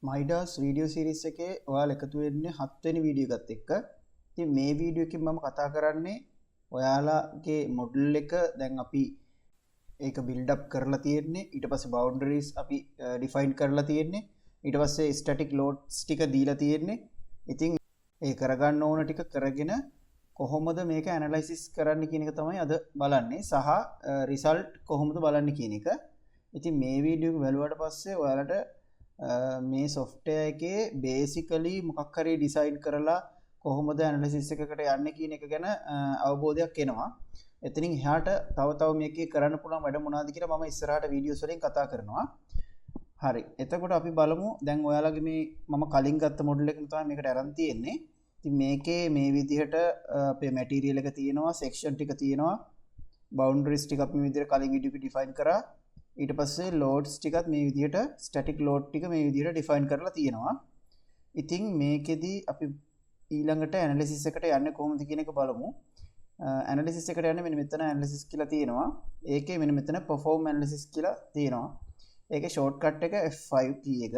මයිඩාස් video series එකේ ඔයාලා එකතු වෙන්නේ 7 වෙනි වීඩියෝ එකත් එක්ක. ඉතින් මේ වීඩියෝ එකෙන් මම කතා කරන්නේ ඔයාලගේ මොඩල් එක දැන් අපි ඒක බිල්ඩ් අප් කරලා තියෙන්නේ. ඊට පස්සේ බවුන්ඩරිස් අපි ඩිෆයින් කරලා තියෙන්නේ. ඊට පස්සේ ස්ටැටික් ලෝඩ්ස් ටික දීලා තියෙන්නේ. ඉතින් ඒ කරගන්න ඕන ටික කරගෙන කොහොමද මේක ඇනලයිසිස් කරන්න කියන එක තමයි අද බලන්නේ සහ රිසල්ට් කොහොමද බලන්න කියන එක. ඉතින් මේ වීඩියෝ එක බලුවාට පස්සේ ඔයාලට මේ software එකේ basically මොකක් හරි ඩිසයින් කරලා කොහොමද ඇනලිසිස් එකකට යන්නේ කියන එක ගැන අවබෝධයක් එනවා. එතනින් එහාට තව මේකේ කරන්න පුළුවන් වැඩ මොනවද කියලා මම ඉස්සරහට වීඩියෝස් වලින් කතා කරනවා. හරි. එතකොට අපි බලමු දැන් ඔයාලගේ මේ මම කලින් ගත්ත මොඩල් එකෙන් තමයි මේකට අරන් තියෙන්නේ. ඉතින් මේකේ මේ විදිහට අපේ මැටීරියල් එක තියෙනවා, සෙක්ෂන් ටික තියෙනවා, බවුන්ඩරිස් ටික අපි මේ විදිහට කලින් වීඩියෝ එකේ ඩිෆයින් කරා. ඊට පස්සේ ලෝඩ්ස් ටිකත් මේ විදිහට ස්ටැටික් ලෝඩ් ටික මේ විදිහට ඩිෆයින් කරලා තියෙනවා. ඉතින් මේකෙදි අපි ඊළඟට ඇනලිසිස් එකට යන්නේ කොහොමද කියන එක බලමු. ඇනලිසිස් එකට යන්නේ මෙන්න මෙතන ඇනලිසිස් කියලා තියෙනවා. ඒකේ මෙන්න මෙතන perform analysis කියලා තියෙනවා. ඒකේ ෂෝට්කට් එක F5 key එක.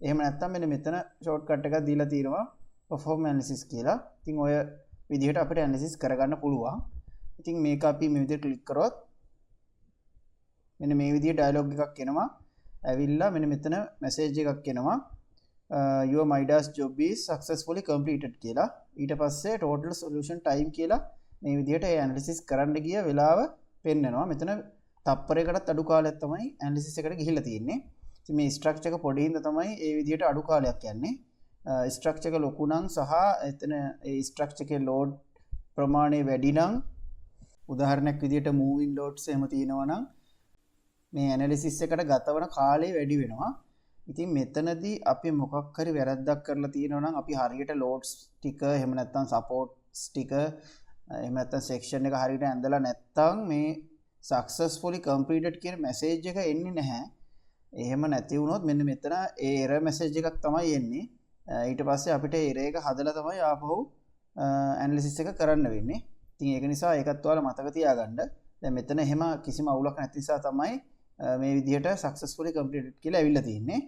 එහෙම නැත්නම් මෙන්න මෙතන ෂෝට්කට් එකක් දීලා තියෙනවා perform analysis කියලා. ඉතින් ඔය විදිහට අපිට ඇනලිසිස් කරගන්න පුළුවන්. ඉතින් මේක අපි මේ විදිහට ක්ලික් කරොත් මෙන්න මේ විදිහේ ඩයලොග් එකක් එනවා. ඇවිල්ලා මෙන්න මෙතන මැසේජ් එකක් එනවා. Your Midas job is successfully completed කියලා. ඊට පස්සේ total solution time කියලා මේ විදිහට ඒ ඇනලිසිස් කරන්න ගිය වෙලාව පෙන්නනවා. මෙතන තප්පරයකටත් අඩු කාලයක් තමයි ඇනලිසිස් එකට ගිහිල්ලා තියෙන්නේ. ඉතින් මේ ස්ට්‍රක්චර් එක පොඩි හින්දා තමයි ඒ විදිහට අඩු කාලයක් යන්නේ. ස්ට්‍රක්චර් එක ලොකු නම් සහ එතන ඒ ස්ට්‍රක්චර් එකේ load ප්‍රමාණය වැඩි නම් උදාහරණයක් විදිහට moving loads එහෙම තියෙනවා නම් මේ ඇනලිසිස් එකට ගතවන කාලය වැඩි වෙනවා. ඉතින් මෙතනදී අපි මොකක් හරි වැරද්දක් කරලා තියෙනවා නම් අපි හරියට ලෝඩ්ස් ටික එහෙම නැත්නම් සපෝට්ස් ටික එහෙම නැත්නම් සෙක්ෂන් එක හරියට ඇඳලා නැත්නම් මේ successfully completed කියන මැසේජ් එක එන්නේ නැහැ. එහෙම නැති වුණොත් මෙන්න මෙතන ඒ error message එකක් තමයි එන්නේ. ඊට පස්සේ අපිට error එක හදලා තමයි ආපහු ඇනලිසිස් එක කරන්න වෙන්නේ. ඉතින් ඒක නිසා ඒකත් ඔයාලා මතක තියාගන්න. දැන් මෙතන එහෙම කිසිම අවුලක් නැති නිසා තමයි මේ විදිහට successfully completed කියලා ඇවිල්ලා තියෙන්නේ.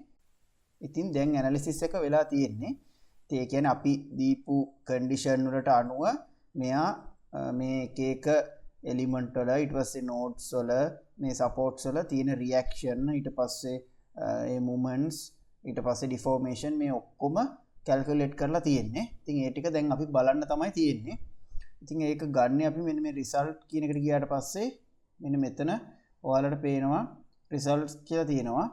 ඉතින් දැන් ඇනලිසිස් එක වෙලා තියෙන්නේ. ඉතින් ඒ කියන්නේ අපි දීපු කන්ඩිෂන් වලට අනුව මෙයා මේ එක එක එලිමන්ට් වල ඊට පස්සේ නෝඩ්ස් වල මේ සපෝට්ස් වල තියෙන රියැක්ෂන් ඊට පස්සේ ඒ මොමන්ට්ස් ඊට පස්සේ ඩිෆෝමේෂන් මේ ඔක්කොම කැල්කියුලේට් කරලා තියෙන්නේ. ඉතින් ඒ ටික දැන් අපි බලන්න තමයි තියෙන්නේ. ඉතින් ඒක ගන්න අපි මෙන්න මේ රිසල්ට් කියන එකට ගියාට පස්සේ මෙන්න මෙතන ඔයාලට පේනවා රිසල්ට්ස් කියලා තියෙනවා.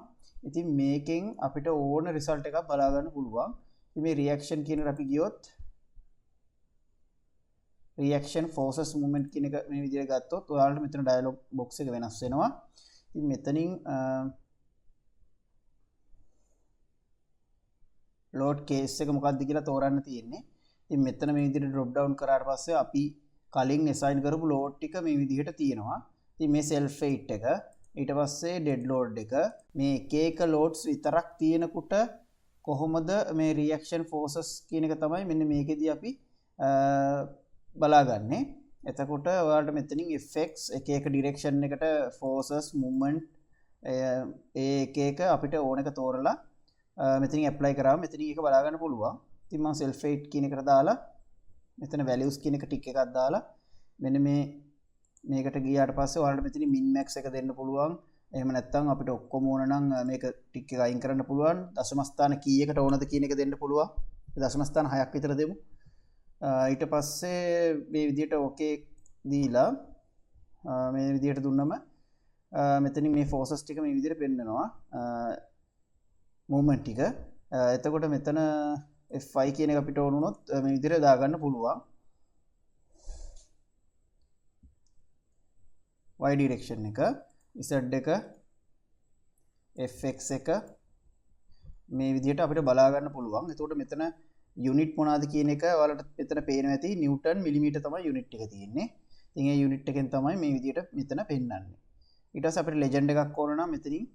ඉතින් මේකෙන් අපිට ඕන රිසල්ට් එකක් බලා ගන්න පුළුවන්. ඉතින් මේ රියැක්ෂන් කියන එකට අපි ගියොත් රියැක්ෂන් forces movement කියන එක මේ විදිහට ගත්තොත් ඔයාලට මෙතන ඩයලොග් බොක්ස් එක වෙනස් වෙනවා. ඉතින් මෙතනින් load case එක මොකක්ද කියලා තෝරන්න තියෙන්නේ. ඉතින් මෙතන මේ විදිහට drop down කරාට පස්සේ අපි කලින් assign කරපු load ටික මේ විදිහට තියෙනවා. ඉතින් මේ self weight එක ඊට පස්සේ dead load එක මේ එක එක loads විතරක් තියෙනකොට කොහොමද මේ reaction forces කියන එක තමයි මෙන්න මේකෙදී අපි බලාගන්නේ. එතකොට ඔයාලට මෙතනින් effects එක එක direction එකට forces movement ඒ එක එක අපිට ඕන එක තෝරලා මෙතනින් apply කරාම මෙතනින් ඒක බලා ගන්න පුළුවන්. ඉතින් මම self weight කියන එකට දාලා මෙතන values කියන එක ටික එකක් දාලා මෙන්න මේකට ගියාට පස්සේ ඔයාලට මෙතන min max එක දෙන්න පුළුවන්. එහෙම නැත්නම් අපිට ඔක්කොම ඕන නම් මේක ටික එක අයින් කරන්න පුළුවන්. දශම ස්ථාන කීයකට ඕනද කියන එක දෙන්න පුළුවන්. දශම ස්ථාන 6ක් විතර දෙමු. ඊට පස්සේ මේ විදිහට ඕකේ දීලා මේ විදිහට දුන්නම මෙතනින් මේ forces ටික මේ විදිහට පෙන්නනවා. movement ටික. එතකොට මෙතන F5 කියන එක අපිට ඕන වුණොත් මේ විදිහට දාගන්න පුළුවන්. y direction එක z එක fx එක මේ විදිහට අපිට බලා ගන්න පුළුවන්. එතකොට මෙතන යුනිට් මොනවාද කියන එක ඔයාලට මෙතන පේනවා ඇති. නිව්ටන් මිලිමීටර් තමයි යුනිට් එක තියෙන්නේ. ඉතින් ඒ යුනිට් එකෙන් තමයි මේ විදිහට මෙතන පෙන්නන්නේ. ඊට පස්සේ අපිට ලෙජන්ඩ් එකක් ඕන නම් මෙතනින්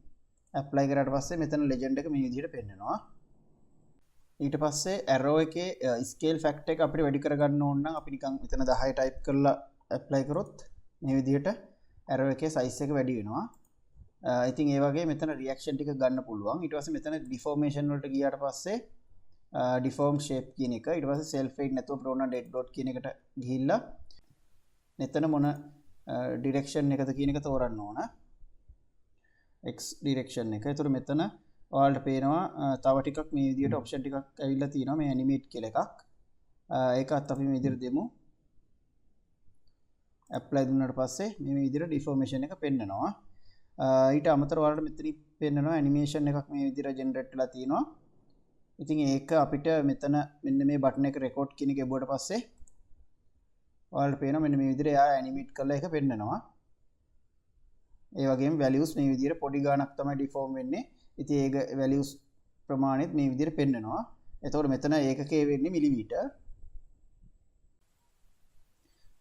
ඇප්ලයි කරාට පස්සේ මෙතන ලෙජන්ඩ් එක මේ විදිහට පෙන්නනවා. ඊට පස්සේ arrow එකේ scale factor එක අපිට වැඩි කරගන්න ඕන නම් අපි නිකන් මෙතන 10 ටයිප් කරලා ඇප්ලයි කරොත් මේ විදිහට arrow එකේ size එක වැඩි වෙනවා. ඉතින් ඒ වගේ මෙතන රියක්ෂන් ටික ගන්න පුළුවන්. ඊට පස්සේ මෙතන ඩිෆෝමේෂන් වලට ගියාට පස්සේ ඩිෆෝර්ම් ෂේප් කියන එක, ඊට පස්සේ සෙල්ෆ් ෆේඩ් නැතුව ප්‍රෝනා ඩෙඩ් ඩොට් කියන එකට ගිහිල්ලා මෙතන මොන ඩිරෙක්ෂන් එකද කියන එක තෝරන්න ඕන. x ඩිරෙක්ෂන් එක. ඒතර මෙතන ඔයාලට පේනවා තව ටිකක් මේ විදිහට ඔප්ෂන් ටිකක් ඇවිල්ලා තියෙනවා මේ ඇනිමේට් කියලා එකක්. ඒකත් අපි මේ විදිහට දෙමු. ඇප්ලයි දුන්නාට පස්සේ මේ විදිහට ඩිෆෝමේෂන් එක පෙන්නනවා. ඊට අමතරව ඔයාලට මෙතනින් පෙන්නනවා ඇනිමේෂන් එකක් මේ විදිහට ජෙනරේට් වෙලා තියෙනවා. ඉතින් ඒක අපිට මෙතන මෙන්න මේ බටන් එක රෙකෝඩ් කියන එක එබුවට පස්සේ ඔයාලට පේනවා මෙන්න මේ විදිහට එයා ඇනිමේට් කරලා ඒක පෙන්නනවා. ඒ වගේම වැලියුස් මේ විදිහට පොඩි ගාණක් තමයි ඩිෆෝම් වෙන්නේ. ඉතින් ඒක වැලියුස් ප්‍රමාණෙත් මේ විදිහට පෙන්නනවා. එතකොට මෙතන ඒකකයේ වෙන්නේ මිලිමීටර්.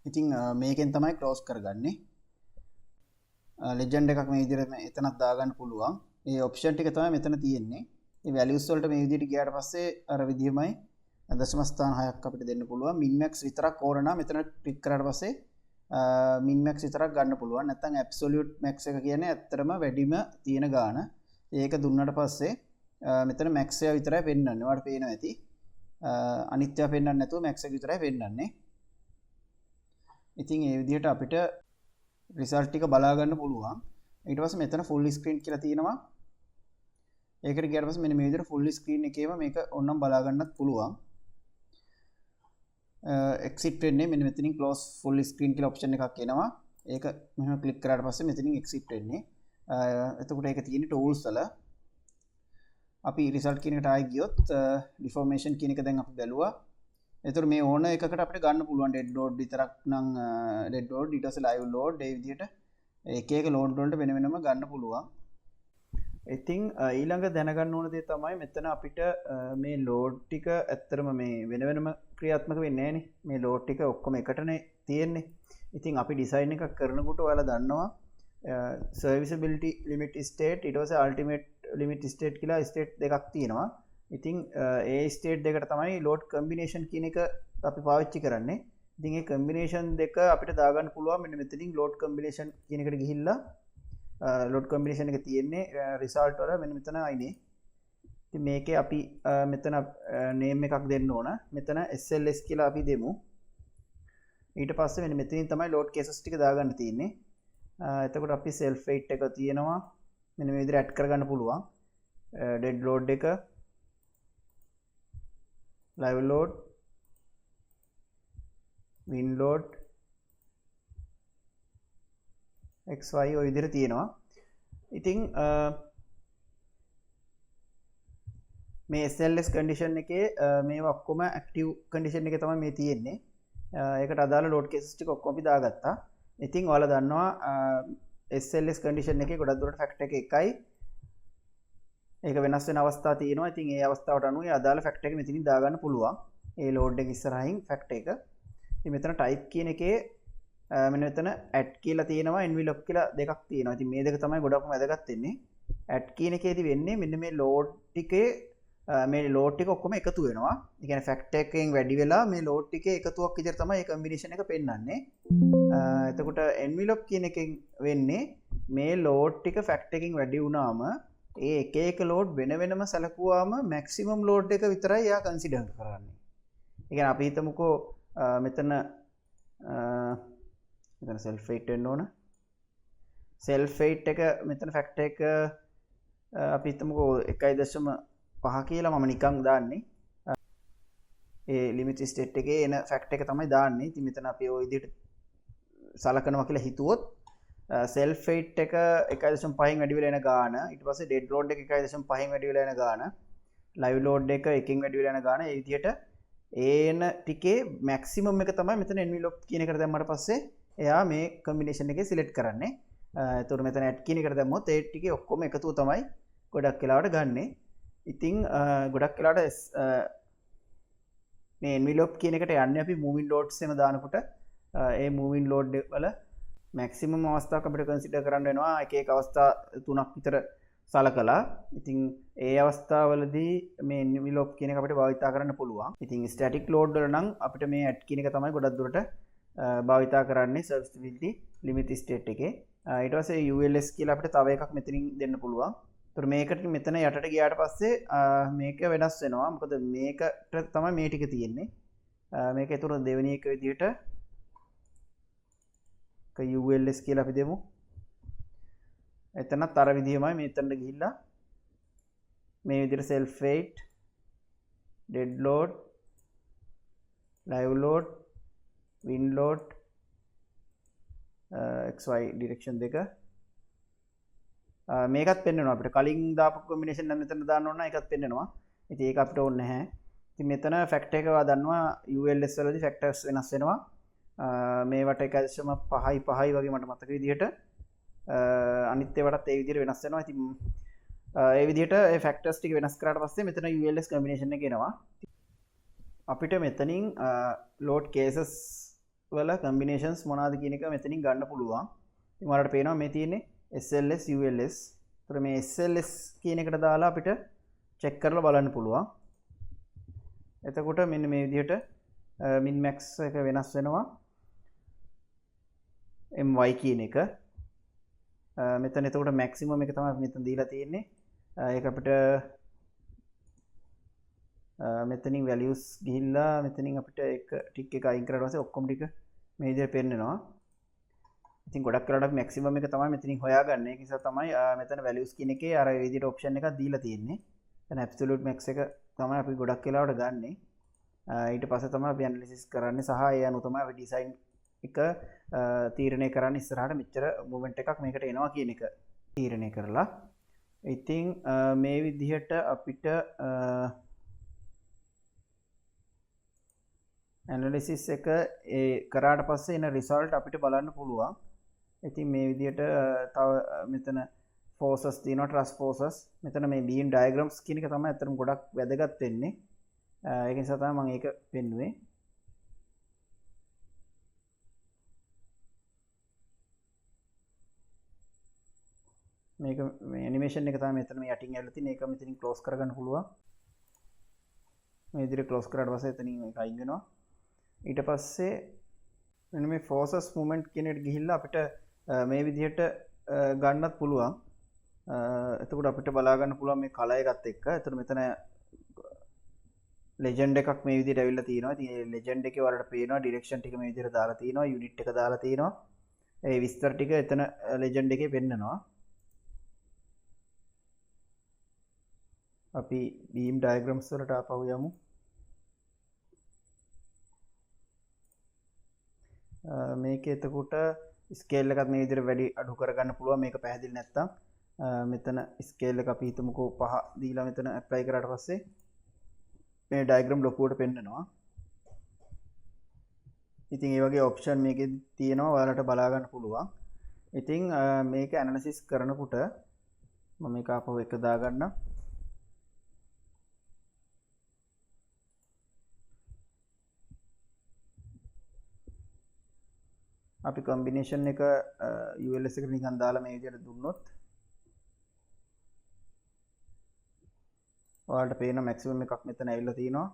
ඉතින් මේකෙන් තමයි ක්ලෝස් කරගන්නේ. ලෙජන්ඩ් එකක් මේ විදිහට එතනක් දාගන්න පුළුවන්. ඒ ඔප්ෂන් ටික තමයි මෙතන තියෙන්නේ. මේ වැලියුස් වලට මේ විදිහට ගියාට පස්සේ අර විදිහමයි දශම ස්ථාන 6ක් අපිට දෙන්න පුළුවන්. min max විතරක් ඕන නම් මෙතන ක්ලික් කරාට පස්සේ min max විතරක් ගන්න පුළුවන්. නැත්නම් absolute max එක කියන්නේ ඇත්තටම වැඩිම තියෙන ගාන. ඒක දුන්නාට පස්සේ මෙතන max එක විතරයි පෙන්වන්නේ. ඔයාලට පේනවා ඇති. අනිත් ඒවා පෙන්වන්නේ නැතුව max එක විතරයි පෙන්වන්නේ. ඉතින් ඒ විදිහට අපිට රිසල්ට් ටික බලා ගන්න පුළුවන්. ඊට පස්සේ මෙතන full screen කියලා තියෙනවා. ඒකට ගියාට පස්සේ මෙන්න මේ විදිහට full screen එකේම මේක ඕනනම් බලා ගන්නත් පුළුවන්. exit වෙන්නේ මෙන්න මෙතනින් close full screen කියලා option එකක් එනවා. ඒක මෙහෙම click කරාට පස්සේ මෙතනින් exit වෙන්නේ. එතකොට ඒක තියෙන්නේ tools වල. අපි result කියන එකට ආයෙ ගියොත් deformation කියන එක දැන් අපි බැලුවා. එතකොට මේ ඕන එකකට අපිට ගන්න පුළුවන් dead load විතරක් නම් dead load ඊට පස්සේ live load ඒ විදිහට එක එක load වලට වෙන වෙනම ගන්න පුළුවන්. ඉතින් ඊළඟ දැනගන්න ඕන දේ තමයි මෙතන අපිට මේ load ටික ඇත්තටම මේ වෙන වෙනම ක්‍රියාත්මක වෙන්නේ නැහනේ. මේ load ටික ඔක්කොම එකටනේ තියෙන්නේ. ඉතින් අපි design එකක් කරනකොට ඔයාලා දන්නවා serviceability limit state ඊට පස්සේ ultimate limit state කියලා state දෙකක් තියෙනවා. ඉතින් ඒ ස්ටේට් දෙකට තමයි load combination කියන එක අපි පාවිච්චි කරන්නේ. ඉතින් මේ combination දෙක අපිට දාගන්න පුළුවන් මෙන්න මෙතනින් load combination කියන එකට ගිහිල්ලා load combination එක තියෙන්නේ result වල මෙන්න මෙතන අයිනේ. ඉතින් මේකේ අපි මෙතන name එකක් දෙන්න ඕන. මෙතන SLS කියලා අපි දෙමු. ඊට පස්සේ මෙන්න මෙතනින් තමයි load cases ටික දාගන්න තියෙන්නේ. එතකොට අපි self weight එක තියෙනවා. මෙන්න මේ විදිහට add කරගන්න පුළුවන්. dead load එක live load, win load, xy ඔය විදිහට තියෙනවා. ඉතින් මේ SLS condition එකේ මේවා ඔක්කොම active condition එකේ තමයි මේ තියෙන්නේ. ඒකට අදාළ load cases ටික ඔක්කොම අපි දාගත්තා. ඉතින් ඔයාලා දන්නවා SLS condition එකේ ගොඩක් දුරට factor එක එකයි. ඒක වෙනස් වෙන අවස්ථා තියෙනවා. ඉතින් ඒ අවස්ථාවට අනුව ඒ අදාළ ෆැක්ටර් එක මෙතනින් දාගන්න පුළුවන්. ඒ ලෝඩ් එක ඉස්සරහින් ෆැක්ටර් එක. ඉතින් මෙතන type කියන එකේ මෙන්න මෙතන add කියලා තියෙනවා envelope කියලා දෙකක් තියෙනවා. ඉතින් මේ දෙක තමයි ගොඩක්ම වැදගත් වෙන්නේ. add කියන එකේදී වෙන්නේ මෙන්න මේ load ටිකේ මේ load ටික ඔක්කොම එකතු වෙනවා. ඒ කියන්නේ ෆැක්ටර් එකෙන් වැඩි වෙලා මේ load ටිකේ එකතුවක් විදිහට තමයි මේ combination එක පෙන්වන්නේ. එතකොට envelope කියන එකෙන් වෙන්නේ මේ load ටික ෆැක්ටර් එකකින් වැඩි වුණාම ඒ එක එක load වෙන වෙනම සැලකුවාම maximum load එක විතරයි එයා consider කරන්නේ. ඒ කියන්නේ අපි හිතමුකෝ මෙතන self weight වෙන්න ඕන. self weight එක මෙතන factor එක අපි හිතමුකෝ 1.5 කියලා මම නිකන් දාන්නේ. ඒ limit state එකේ එන factor එක තමයි දාන්නේ. ඉතින් මෙතන අපි ওই විදිහට සලකනවා කියලා හිතුවොත් self weight එක 1.5න් වැඩි වෙලා එන ගාන, ඊට පස්සේ dead load එක 1.5න් වැඩි වෙලා එන ගාන, live load එක 1කින් වැඩි වෙලා එන ගාන, ඒ විදිහට ඒන ටිකේ maximum එක තමයි මෙතන envelope කියන එකට දැම්මට පස්සේ එයා මේ combination එකේ select කරන්නේ. එතකොට මෙතන add කියන එකට දැම්මොත් ඒ ටිකේ ඔක්කොම එකතුව තමයි ගොඩක් වෙලාවට ගන්නෙ. ඉතින් ගොඩක් වෙලාවට මේ envelope කියන එකට යන්නේ අපි moving loads එම දානකොට ඒ moving load වල maximum අවස්ථාවක් අපිට consider කරන්න වෙනවා. එක එක අවස්ථා 3ක් විතර සලකලා. ඉතින් ඒ අවස්ථාවලදී මේ envelope කියන එක අපිට භාවිතා කරන්න පුළුවන්. ඉතින් static load වල නම් අපිට මේ add කියන එක තමයි ගොඩක් දුරට භාවිතා කරන්නේ serviceability limit state එකේ. ඊට පස්සේ ULS කියලා අපිට තව එකක් මෙතනින් දෙන්න පුළුවන්. ඒතර මේකට මෙතන යටට ගියාට පස්සේ මේක වෙනස් වෙනවා. මොකද මේකට තමයි මේ ටික තියෙන්නේ. මේක ඒතර දෙවෙනි එක විදිහට ULS කියලා අපි දෙමු. එතනත් අර විදිහමයි මෙතනට ගිහිල්ලා මේ විදිහට self weight, dead load, live load, wind load, XY direction දෙක මේකත් පෙන්වනවා අපිට. කලින් දාපු combination නම් මෙතන දාන්න ඕන එකත් පෙන්වනවා. ඉතින් ඒක අපිට ඕනේ නැහැ. ඉතින් මෙතන factor එක දන්නවා ULS වලදී factors වෙනස් වෙනවා. මේවට 1.5 වගේ මට මතක විදිහට අනිත් ඒවාටත් ඒ විදිහට වෙනස් වෙනවා. ඉතින් ඒ විදිහට ඒ factors ටික වෙනස් කරාට පස්සේ මෙතන ULS combination එක එනවා. අපිට මෙතනින් load cases වල combinations මොනවාද කියන එක මෙතනින් ගන්න පුළුවන්. ඉතින් ඔයාලට පේනවා මේ තියෙන්නේ SLS ULS. ඒතර මේ SLS කියන එකට දාලා අපිට check කරලා බලන්න පුළුවන්. එතකොට මෙන්න මේ විදිහට min max එක වෙනස් වෙනවා. my කියන එක. මෙතන එතකොට maximum එක තමයි මෙතන දීලා තියෙන්නේ. ඒක අපිට මෙතනින් values ගිහිල්ලා මෙතනින් අපිට එක ටික් එක අයින් කරලා පස්සේ ඔක්කොම ටික මේ විදිහට පෙන්නනවා. ඉතින් ගොඩක් කරලා maximum එක තමයි මෙතනින් හොයාගන්නේ. ඒක නිසා තමයි මෙතන values කියන එකේ අර විදිහට option එකක් දීලා තියෙන්නේ. දැන් absolute max එක තමයි අපි ගොඩක් වෙලාවට ගන්නෙ. ඊට පස්සේ තමයි අපි analysis කරන්නේ සහ ඒ අනුව තමයි අපි design එක තීරණය කරන්නේ ඉස්සරහට මෙච්චර movement එකක් මේකට එනවා කියන එක තීරණය කරලා. ඉතින් මේ විදිහට අපිට ඇනලිසිස් එක කරාට පස්සේ එන රිසල්ට් අපිට බලන්න පුළුවන්. ඉතින් මේ විදිහට තව මෙතන forces තියෙනවා, thrust forces. මෙතන මේ beam diagrams කියන එක තමයි අතරම ගොඩක් වැදගත් වෙන්නේ. ඒක නිසා තමයි මම ඒක පෙන්නුවේ. මේක මේ ඇනිමේෂන් එක තමයි මෙතන මේ යටින් ඇවිල්ලා තියෙන්නේ. ඒක මෙතනින් ක්ලෝස් කරගන්න පුළුවන්. මේ විදිහට ක්ලෝස් කරාට පස්සේ එතනින් මේක අයින් වෙනවා. ඊට පස්සේ මෙන්න මේ forces movement කියන එකට ගිහිල්ලා අපිට මේ විදිහට ගන්නත් පුළුවන්. එතකොට අපිට බලා ගන්න පුළුවන් මේ කලර් එකත් එක්ක. එතකොට මෙතන legend එකක් මේ විදිහට ඇවිල්ලා තියෙනවා. ඉතින් මේ legend එකේ වලට පේනවා direction ටික මේ විදිහට දාලා තියෙනවා, unit එක දාලා තියෙනවා. ඒ විස්තර ටික එතන legend එකේ පෙන්නනවා. අපි beam diagrams වලට ආපහු යමු. මේක එතකොට ස්කේල් එකත් මේ විදිහට වැඩි අඩු කරගන්න පුළුවන්. මේක පැහැදිලි නැත්තම් මෙතන ස්කේල් එක අපි හිතමුකෝ 5 දීලා මෙතන ඇප්ලයි කරාට පස්සේ මේ ඩයග්‍රෑම් ලොකුවට පෙන්නනවා. ඉතින් ඒ වගේ ඔප්ෂන් මේකේ තියෙනවා, ඔයාලට බලා ගන්න පුළුවන්. ඉතින් මේක ඇනලිසිස් කරනකොට මම මේක ආපහු එක දාගන්නම්. අපි combination එක ULS එකට නිකන් දාලා මේ විදිහට දුන්නොත් ඔයාලට පේන maximum එකක් මෙතන ඇවිල්ලා තිනවා.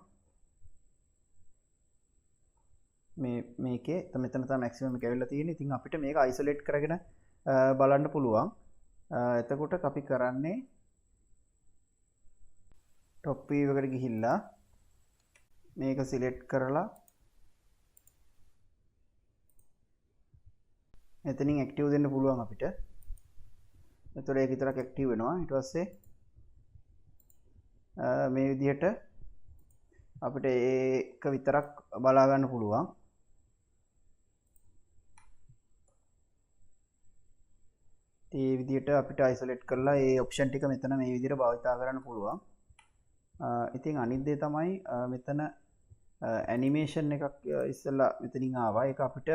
මේකේ මෙතන තමයි maximum එක ඇවිල්ලා තියෙන්නේ. ඉතින් අපිට මේක isolate කරගෙන බලන්න පුළුවන්. එතකොට අපි කරන්නේ top view එකට ගිහිල්ලා මේක select කරලා එතනින් active දෙන්න පුළුවන් අපිට. එතකොට ඒක විතරක් active වෙනවා. ඊට පස්සේ මේ විදිහට අපිට ඒක විතරක් බලා ගන්න පුළුවන්. ඒ විදිහට අපිට isolate කරලා ඒ option ටික මෙතන මේ විදිහට භාවිතා කරන්න පුළුවන්. ඉතින් අනිත් දේ තමයි මෙතන animation එකක් ඉස්සෙල්ලා මෙතනින් ආවා. ඒක අපිට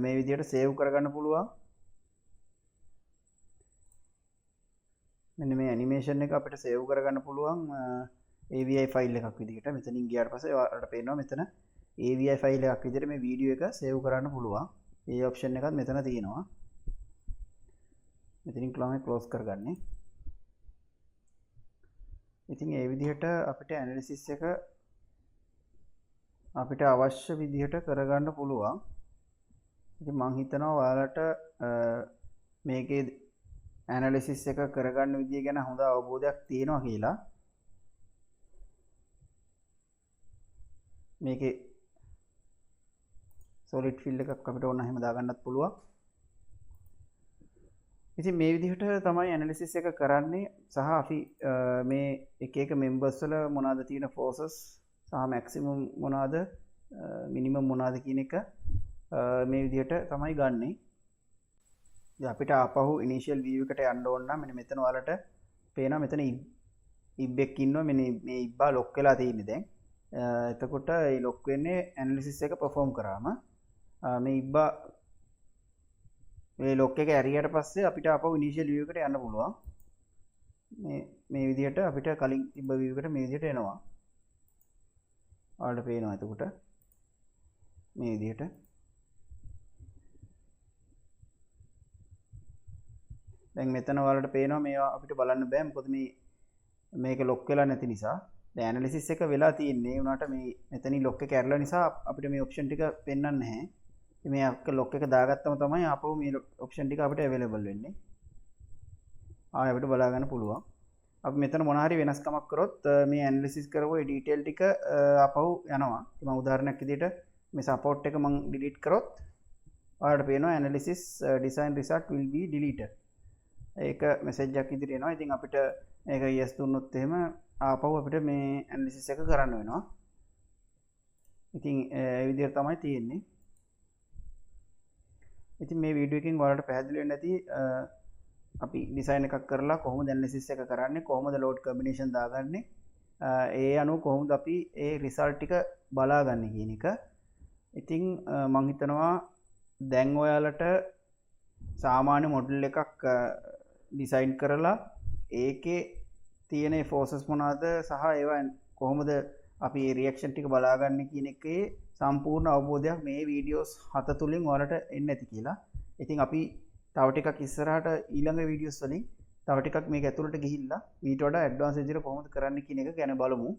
මේ විදිහට save කරගන්න පුළුවන්. මෙන්න මේ animation එක අපිට save කරගන්න පුළුවන් AVI file එකක් විදිහට. මෙතනින් ගියාට පස්සේ ඔයාලට පේනවා මෙතන AVI file එකක් විදිහට මේ වීඩියෝ එක save කරන්න පුළුවන්. ඒ option එකත් මෙතන තියෙනවා. මෙතනින් close කරගන්නේ. ඉතින් ඒ විදිහට අපිට analysis එක අපිට අවශ්‍ය විදිහට කරගන්න පුළුවන්. ඉතින් මම හිතනවා ඔයාලට මේකේ ඇනලිසිස් එක කරගන්න විදිය ගැන හොඳ අවබෝධයක් තියෙනවා කියලා මේකේ solid fill එකක් අපිට ඕන එහෙම දාගන්නත් පුළුවන්. ඉතින් මේ විදිහට තමයි ඇනලිසිස් එක කරන්නේ සහ අපි මේ එක එක members වල මොනවාද තියෙන forces සහ maximum මොනවාද minimum මොනවාද කියන එක මේ විදිහට තමයි ගන්නෙ. ඉතින් අපිට ආපහු initial view එකට යන්න ඕන නම් මෙන්න මෙතන ඔයාලට පේනවා මෙතන ib එකක් ඉන්නවා මේ ඉබ්බා lock වෙලා තියෙන්නේ දැන්. එතකොට ඒ lock වෙන්නේ ඇනලිසිස් එක perform කරාම මේ ඉබ්බා මේ lock එක ඇරියට පස්සේ අපිට ආපහු initial view එකට යන්න පුළුවන්. මේ විදිහට අපිට කලින් තිබ්බ view එකට මේ විදිහට එනවා. ඔයාලට පේනවා එතකොට මේ විදිහට දැන් මෙතන ඔයාලට පේනවා මේවා අපිට බලන්න බෑ මොකද මේක lock වෙලා නැති නිසා. දැන් ඇනලිසිස් එක වෙලා තියෙන්නේ උනාට මේ මෙතනින් lock එක ඇරලා නිසා අපිට මේ option ටික පෙන්වන්නේ නැහැ. මේ lock එක දාගත්තම තමයි ආපහු මේ option ටික අපිට available වෙන්නේ. ආයෙ අපිට බලා ගන්න පුළුවන්. අපි මෙතන මොන හරි වෙනස්කමක් කරොත් මේ ඇනලිසිස් කරපු ඒ ඩීටේල් ටික ආපහු යනවා. ඉතින් මම උදාහරණයක් විදිහට මේ support එක මම delete කරොත් ඔයාලට පේනවා analysis design result will be deleted. ඒක message එකක් ඉදිරියට එනවා. ඉතින් අපිට මේක yes දුන්නොත් එහෙම ආපහු අපිට මේ ඇනලිසිස් එක කරන්න වෙනවා. ඉතින් ඒ විදිහට තමයි තියෙන්නේ. ඉතින් මේ වීඩියෝ එකෙන් ඔයාලට පැහැදිලි වෙන්න ඇති අපි ඩිසයින් එකක් කරලා කොහොමද ඇනලිසිස් එක කරන්නේ, කොහොමද ලෝඩ් කම්බිනේෂන් දාගන්නේ, ඒ අනුව කොහොමද අපි ඒ රිසල්ට් ටික බලාගන්නේ කියන එක. ඉතින් මම හිතනවා දැන් ඔයාලට සාමාන්‍ය මොඩල් එකක් ඩිසයින් කරලා ඒකේ තියෙන ෆෝසස් මොනවාද සහ ඒවා කොහොමද අපි මේ රියැක්ෂන් ටික බලාගන්නේ කියන එකේ සම්පූර්ණ අවබෝධයක් මේ වීඩියෝස් 7 තුලින් ඔයාලට එන්න ඇති කියලා. ඉතින් අපි තව ටිකක් ඉස්සරහට ඊළඟ වීඩියෝස් වලින් තව ටිකක් මේක ඇතුළට ගිහිල්ලා ඊට වඩා ඇඩ්වාන්ස් විදිහට කොහොමද කරන්න කියන එක ගැන බලමු.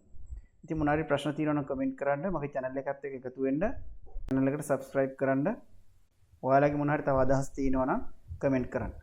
ඉතින් මොනවා හරි ප්‍රශ්න තියෙනවා නම් කමෙන්ට් කරන්න, මගේ channel එකත් එක්ක එකතු වෙන්න, channel එකට subscribe කරන්න. ඔයාලගේ මොනවා හරි තව අදහස් තියෙනවා නම් කමෙන්ට් කරන්න.